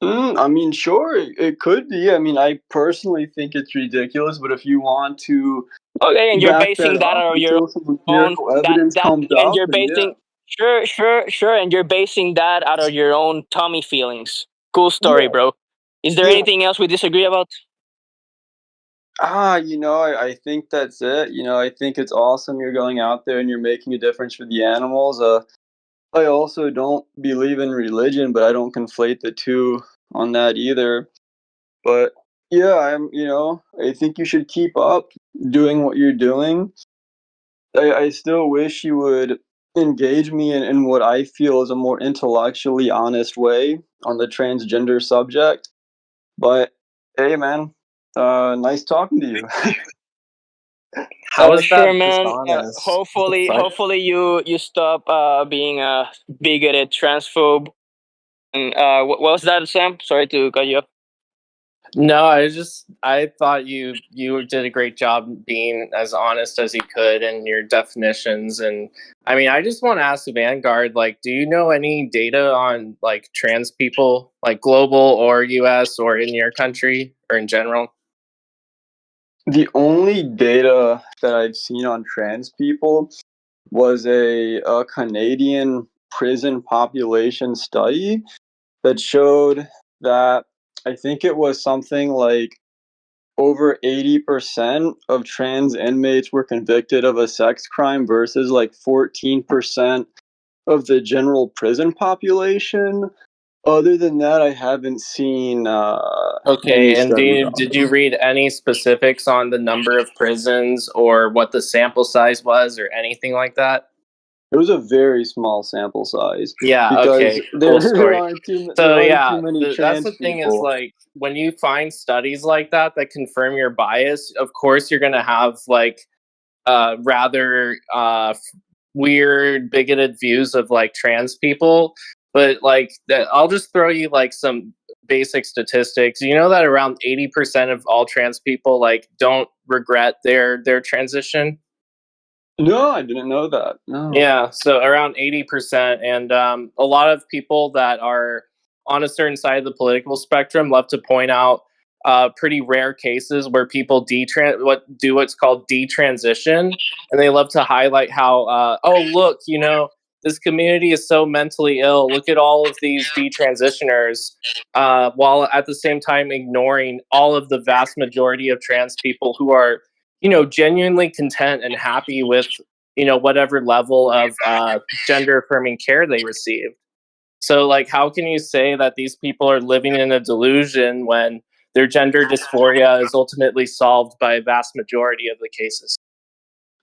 I mean, sure, it could be. I mean, I personally think it's ridiculous, but if you want to Okay, and you're back that basing that up out of your until some own empirical evidence comes and up, you're then yeah, basing sure, and you're basing that out of your own tummy feelings. Cool story, yeah, bro. Is there yeah. anything else we disagree about? I think that's it. I think it's awesome you're going out there and you're making a difference for the animals. I also don't believe in religion, but I don't conflate the two on that either. But yeah, I think you should keep up doing what you're doing. I still wish you would engage me in what I feel is a more intellectually honest way on the transgender subject. But hey, man, nice talking to you. How is Sure, that man. dishonest? What the fuck? Hopefully you stop being a bigoted transphobe. And what was that, Sam? Sorry to cut you off. No, I thought you did a great job being as honest as you could in your definitions. And I mean, I just want to ask Vanguard, like, do you know any data on like trans people, like global or US or in your country or in general? The only data that I've seen on trans people was a Canadian prison population study that showed that I think it was something like over 80% of trans inmates were convicted of a sex crime versus like 14% of the general prison population. Other than that, I haven't seen any Okay, and studies on did it. you read any specifics on the number of prisons or what the sample size was or anything like that? It was a very small sample size Yeah, because okay, cool there story. there So aren't too yeah, many that's trans the thing is people. like when you find studies like that that confirm your bias, of course you're going to have like rather weird bigoted views of like trans people, but like that I'll just throw you like some basic statistics. You know that around 80% of all trans people like don't regret their transition? No, I didn't know that. No. Yeah, so around 80%. And a lot of people that are on a certain side of the political spectrum love to point out pretty rare cases where people do what's called detransition. And they love to highlight how, oh, look, you know, this community is so mentally ill. Look at all of these detransitioners, while at the same time ignoring all of the vast majority of trans people who are, you know, genuinely content and happy with whatever level of gender affirming care they received. So like how can you say that these people are living in a delusion when their gender dysphoria is ultimately solved by a vast majority of the cases?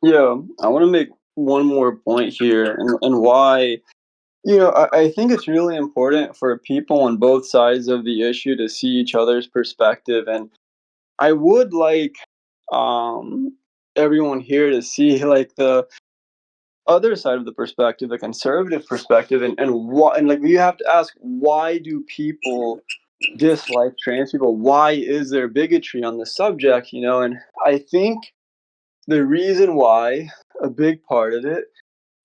Yeah, I want to make one more point here, and why. I think it's really important for people on both sides of the issue to see each other's perspective, and I would like um, everyone here to see like the other side of the perspective, the conservative perspective, and why, and like you have to ask, why do people dislike trans people? Why is there bigotry on the subject? And I think the reason why, a big part of it,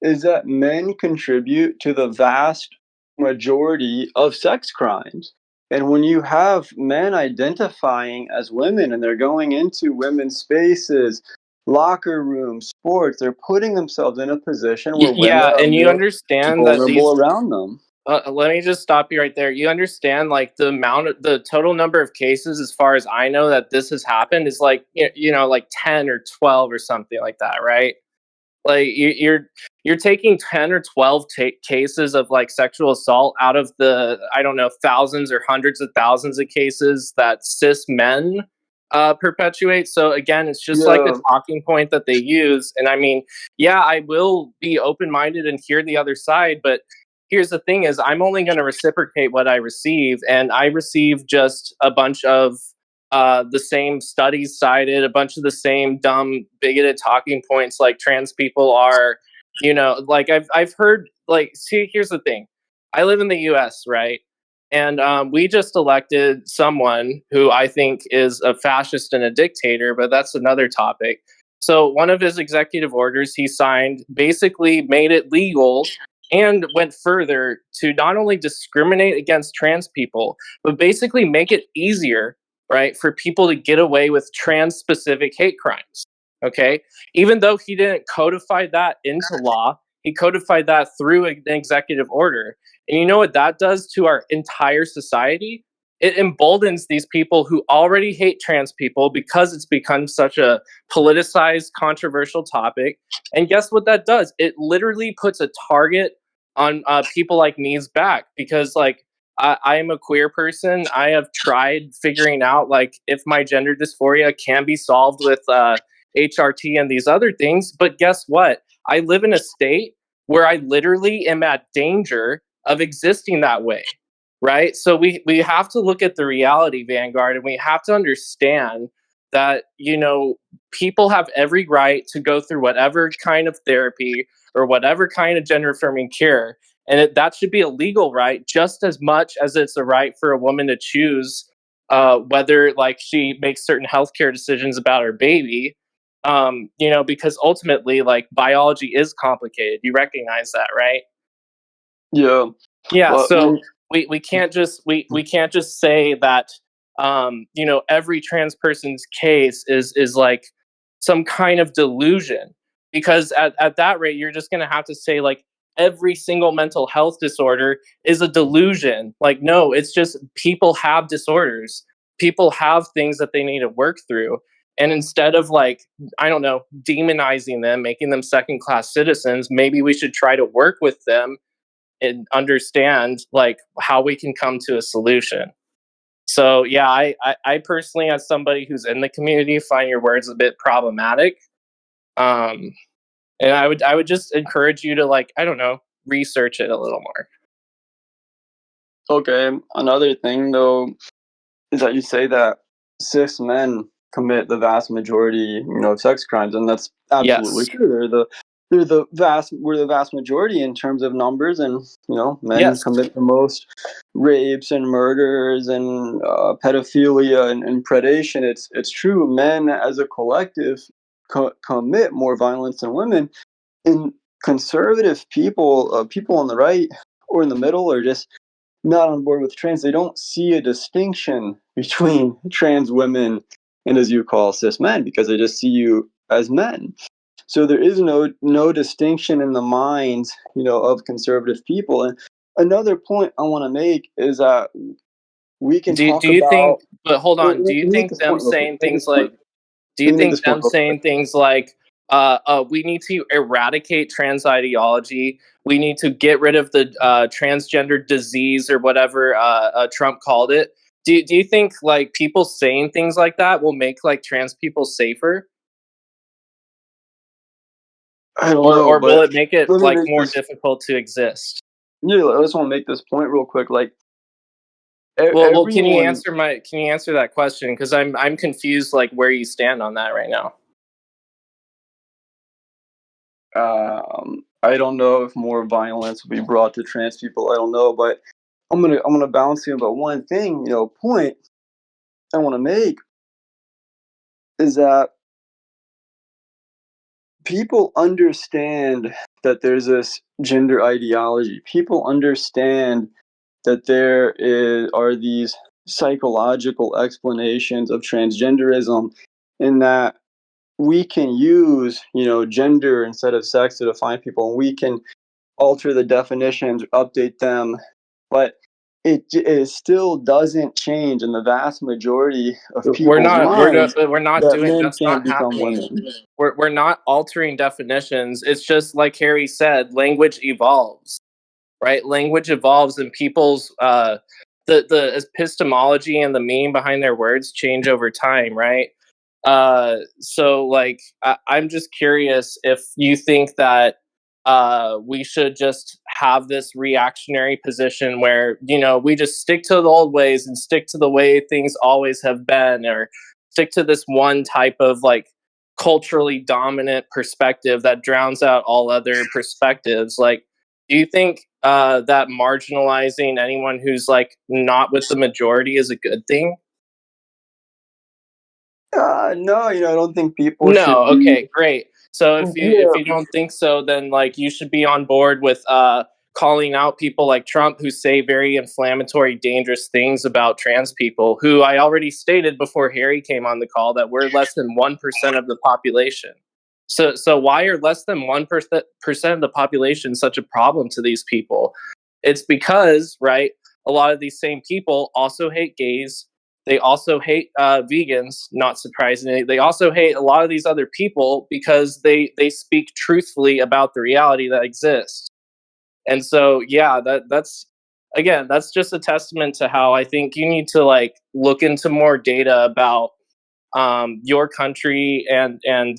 is that men contribute to the vast majority of sex crimes. And when you have men identifying as women and they're going into women's spaces, locker rooms, sports, they're putting themselves in a position where women Yeah, are and you more understand that vulnerable these around them. let me just stop you right there. You understand like the total number of cases, as far as I know, that this has happened is like like 10 or 12 or something like that, right? Like you're taking 10 or 12 cases of like sexual assault out of the, I don't know, thousands or hundreds of thousands of cases that cis men perpetuate. So again, it's just like a Yeah, talking point that they use. And I mean, yeah, I will be open-minded and hear the other side, but here's the thing is I'm only going to reciprocate what I receive, and I receive just a bunch of the same studies cited, a bunch of the same dumb, bigoted talking points. Like trans people are, like I've heard. Like, see, here's the thing: I live in the U.S., right? And we just elected someone who I think is a fascist and a dictator, but that's another topic. So one of his executive orders he signed basically made it legal and went further to not only discriminate against trans people, but basically make it easier, right, for people to get away with trans specific hate crimes. Okay. Even though he didn't codify that into law, he codified that through an executive order. And you know what that does to our entire society? It emboldens these people who already hate trans people because it's become such a politicized, controversial topic. And guess what that does? It literally puts a target on people like me's back because, like, I am a queer person. I have tried figuring out like if my gender dysphoria can be solved with HRT and these other things. But guess what? I live in a state where I literally am at danger of existing that way. Right. So we have to look at the reality, Vanguard, and we have to understand that, people have every right to go through whatever kind of therapy or whatever kind of gender affirming care. And that should be a legal right just as much as it's a right for a woman to choose whether like she makes certain healthcare decisions about her baby. Because ultimately, like, biology is complicated. You recognize that, right? Yeah, Yeah, but so we can't just we can't just say that every trans person's case is like some kind of delusion, because at that rate you're just going to have to say like every single mental health disorder is a delusion. Like, no, it's just people have disorders. People have things that they need to work through. And instead of, like, I don't know, demonizing them, making them second class citizens, maybe we should try to work with them and understand like how we can come to a solution. So yeah, I personally, as somebody who's in the community, find your words a bit problematic. Um, and I would just encourage you to, like, I don't know, research it a little more. okay, another thing though is that you say that cis men commit the vast majority, of sex crimes, and that's absolutely Yes. true. We're the vast majority in terms of numbers, and men Yes. commit the most rapes and murders and pedophilia and predation. It's true. Men as a collective commit more violence than women. And conservative people, people on the right or in the middle, are just not on board with trans. They don't see a distinction between trans women and, as you call, cis men, because they just see you as men. So there is no distinction in the minds, of conservative people. And another point I want to make is that we can Do talk you think? about. But hold Let on. Do me you make think this them point real quick. saying things like? Do you Let me make think this point them real quick. saying things like, we need to eradicate trans ideology, we need to get rid of the transgender disease, or whatever Trump called it? Do you think like people saying things like that will make like trans people safer, I don't or know, will but it make it let me like make more this. difficult to exist? Yeah, I just want to make this point real quick. Like Well, can you everyone, answer that question? Because I'm confused, like, where you stand on that right now. I don't know if more violence will be brought to trans people. I don't know, but I'm gonna bounce you about one thing. Point I want to make is that people understand that there's this gender ideology. People understand that are these psychological explanations of transgenderism, and that we can use, gender instead of sex to define people, and we can alter the definitions, update them, but it still doesn't change in the vast majority of We're people's not minds we're not that doing men That's can't not become happening. women. We're not altering definitions. It's just like Heri said, language evolves, right? Language evolves, and people's the epistemology and the meaning behind their words change over time, right? So like I'm just curious if you think that we should just have this reactionary position where, we just stick to the old ways and stick to the way things always have been, or stick to this one type of like culturally dominant perspective that drowns out all other perspectives. Like, do you think that marginalizing anyone who's like not with the majority is a good thing? No, I don't think people No, should be. okay, great. So if Yeah, you don't think so, then like you should be on board with calling out people like Trump who say very inflammatory, dangerous things about trans people, who I already stated before Heri came on the call that we're less than 1% of the population. So why are less than 1% of the population such a problem to these people? It's because, right, a lot of these same people also hate gays. They also hate vegans, not surprisingly. They also hate a lot of these other people because they speak truthfully about the reality that exists. And so, yeah, that's again, that's just a testament to how I think you need to like look into more data about your country, and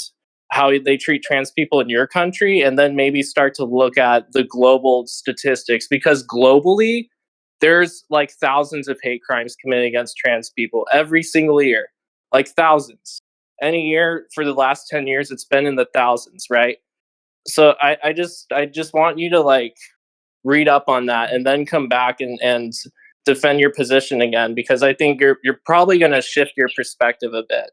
how they treat trans people in your country, and then maybe start to look at the global statistics, because globally there's like thousands of hate crimes committed against trans people every single year, like thousands. Any year for the last 10 years, it's been in the thousands, right? So I just want you to like read up on that, and then come back and defend your position again, because I think you're probably going to shift your perspective a bit.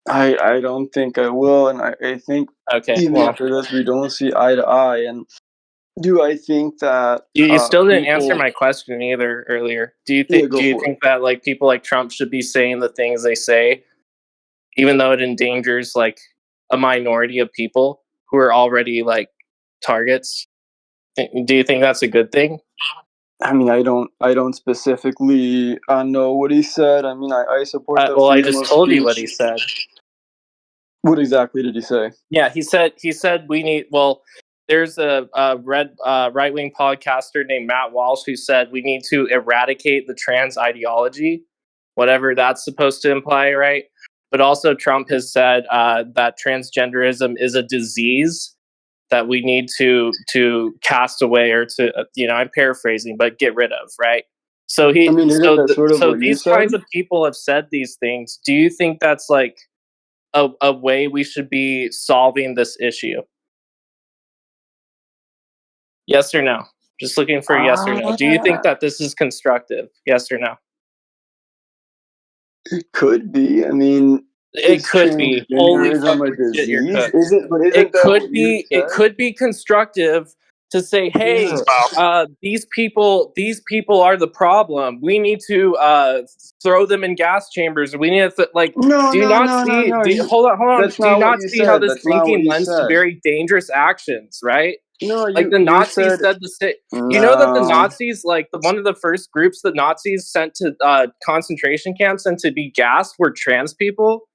I don't think I will, and I think even after this we don't see eye to eye. And do I think that you still didn't people... answer my question either earlier. Do you Yeah, think go for it. that like people like Trump should be saying the things they say, even though it endangers like a minority of people who are already like targets? Do you think that's a good thing? I mean, I don't specifically know what he said. I mean, I support the Well, I freedom just of told you speech. what he said. What exactly did he say? Yeah, he said we need. Well, there's a right wing podcaster named Matt Walsh who said we need to eradicate the trans ideology, whatever that's supposed to imply, right? But also, Trump has said that transgenderism is a disease that we need to cast away, or to I'm paraphrasing, but get rid of, right? So I mean, isn't that sort of so what you these said? kinds of people have said these things. Do you think that's like a way we should be solving this issue? Yes or no? Just looking for a yes or no. Do you think that this is constructive? Yes or no? It could be. I mean, It is could be. Holy transgenderism a fucking shit, you're disease? cooked. Is it? But isn't that what you said? It could be constructive to say, hey, Yeah. these people are the problem. We need to throw them in gas chambers. We need to No, do you no, not no, no, see? no. Hold on. That's Do you not what not you see how said. this That's not what thinking you lends to said. very dangerous actions, right? No, Like the you Nazis said said the same. You know that the no. Nazis, like one of the first groups that Nazis sent to concentration camps and to be gassed were trans people.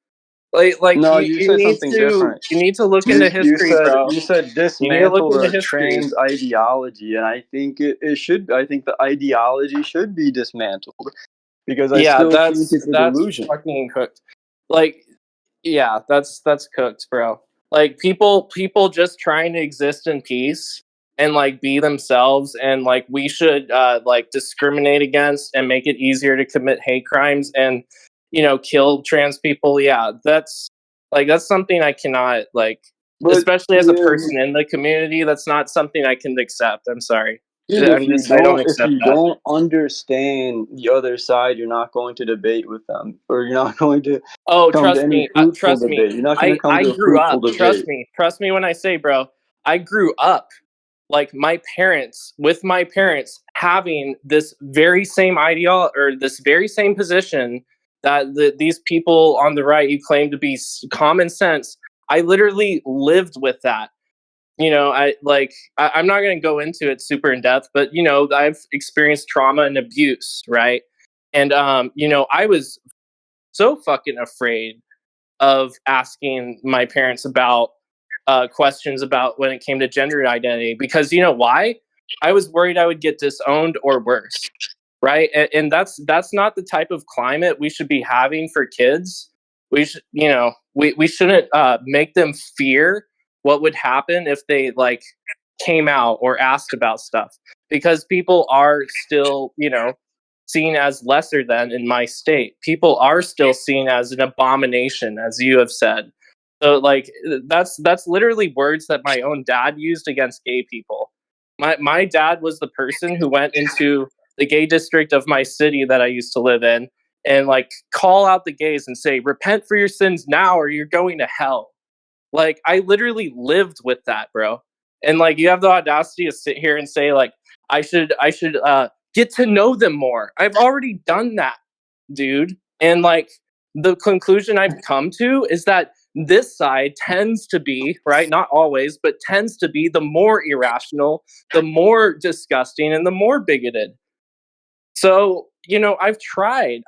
No, you said something different. You need to look into history, bro. You said You need to look dismantle into the history. trans ideology, and I think it should. I think the ideology should be dismantled because I Yeah, still think it's a that's delusion. fucking cooked. Like, yeah, that's cooked, bro. Like people just trying to exist in peace and like be themselves, and like we should like discriminate against and make it easier to commit hate crimes and kill trans people. Yeah, that's something I cannot like, But especially as a person in the community. That's not something I can accept. I'm sorry. I don't if accept you that. don't understand the other side, you're not going to debate with them, or you're not going to Oh, come to any fruitful trust me. debate. You're not going to come I to a grew up. fruitful debate. Trust me when I say, bro. I grew up like with my parents having this very same ideal or this very same position that these people on the right you claim to be common sense. I literally lived with that. I'm not going to go into it super in depth, but I've experienced trauma and abuse, right? And I was so fucking afraid of asking my parents about questions about when it came to gender identity, because you know why? I was worried I would get disowned or worse, right? And that's not the type of climate we should be having for kids. We should, we shouldn't make them fear what would happen if they like came out or asked about stuff, because people are still, seen as lesser than in my state. People are still seen as an abomination, as you have said. So like that's literally words that my own dad used against gay people. My dad was the person who went into the gay district of my city that I used to live in and like call out the gays and say, repent for your sins now or you're going to hell. Like I literally lived with that, bro. And like you have the audacity to sit here and say like I should get to know them more. I've already done that, dude. And like the conclusion I've come to is that this side tends to be, right, not always, but tends to be the more irrational, the more disgusting, and the more bigoted. So, I've tried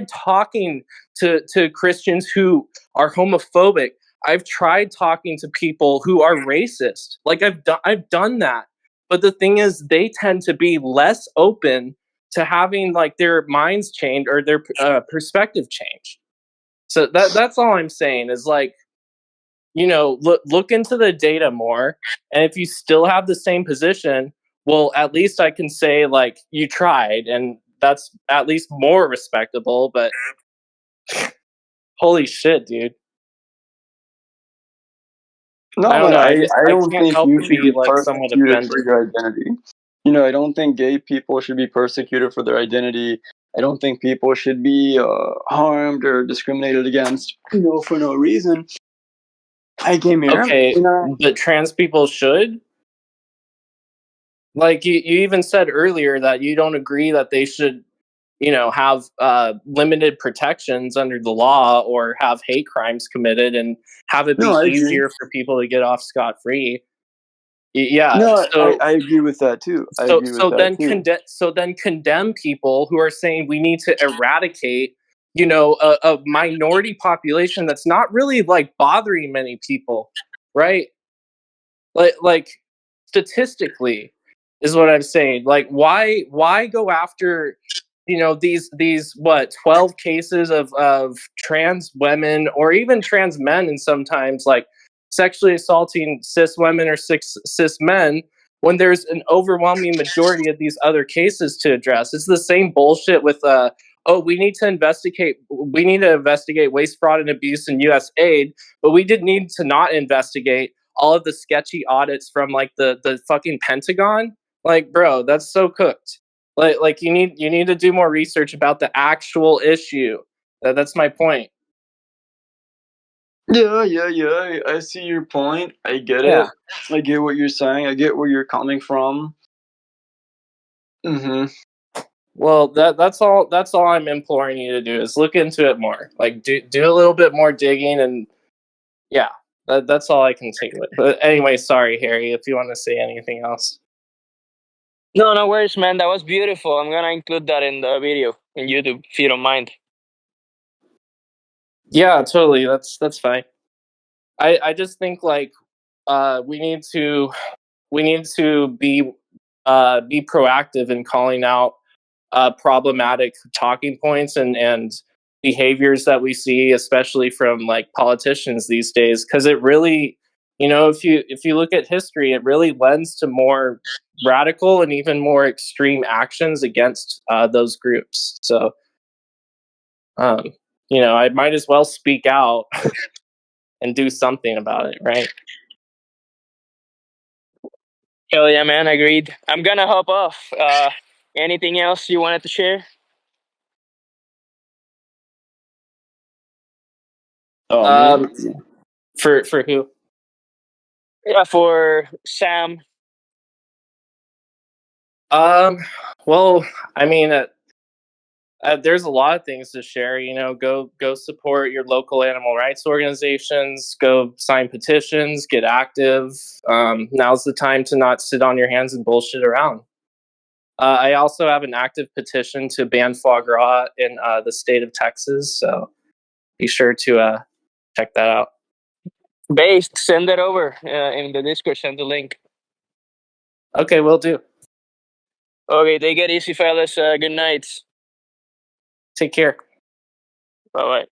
talking to Christians who are homophobic. I've tried talking to people who are racist. Like I've done that. But the thing is they tend to be less open to having like their minds changed or their perspective changed. So that's all I'm saying is like, look into the data more, and if you still have the same position, well, at least I can say like you tried, and that's at least more respectable. But holy shit, dude! I No, don't man, know. I I don't can't think help you but should be be like somewhat persecuted for offended. your identity. I don't think gay people should be persecuted for their identity. I don't think people should be harmed or discriminated against, for no reason. I came here. Okay, but trans people should? Like you even said earlier that you don't agree that they should, have limited protections under the law or have hate crimes committed and have it be No, I agree. easier for people to get off scot-free. Yeah. No, So I agree with that too. so then condemn people who are saying we need to eradicate, a minority population that's not really like bothering many people, right? Like statistically is what I'm saying. Like why go after these what 12 cases of trans women or even trans men, and sometimes like sexually assaulting cis women or cis men, when there's an overwhelming majority of these other cases to address. It's the same bullshit with we need to investigate waste, fraud, and abuse in US aid, but we did need to not investigate all of the sketchy audits from like the fucking Pentagon. Like, bro, that's so cooked. Like you need to do more research about the actual issue. That's my point. Yeah. I see your point. I get it. I get what you're saying. I get where you're coming from. Well, that's all I'm imploring you to do is look into it more. Like do a little bit more digging, and yeah, that's all I can take with. But anyway, sorry, Harry, if you want to say anything else. No worries, man. That was beautiful. I'm gonna include that in the video in YouTube if you don't mind. Yeah, totally. That's fine. I just think like we need to be proactive in calling out problematic talking points and behaviors that we see, especially from like politicians these days, because it really, if you look at history, it really lends to more radical and even more extreme actions against those groups. So, I might as well speak out and do something about it, right? Hell yeah, man. Agreed. I'm gonna hop off. Anything else you wanted to share? Me? For who? Yeah, for Sam. Well, I mean, there's a lot of things to share. Go support your local animal rights organizations. Go sign petitions. Get active. Now's the time to not sit on your hands and bullshit around. I also have an active petition to ban foie gras in the state of Texas. So be sure to check that out. Based, send that over in the Discord. Send the link. Okay, will do. Okay, take it easy, fellas. Good night. Take care. Bye bye.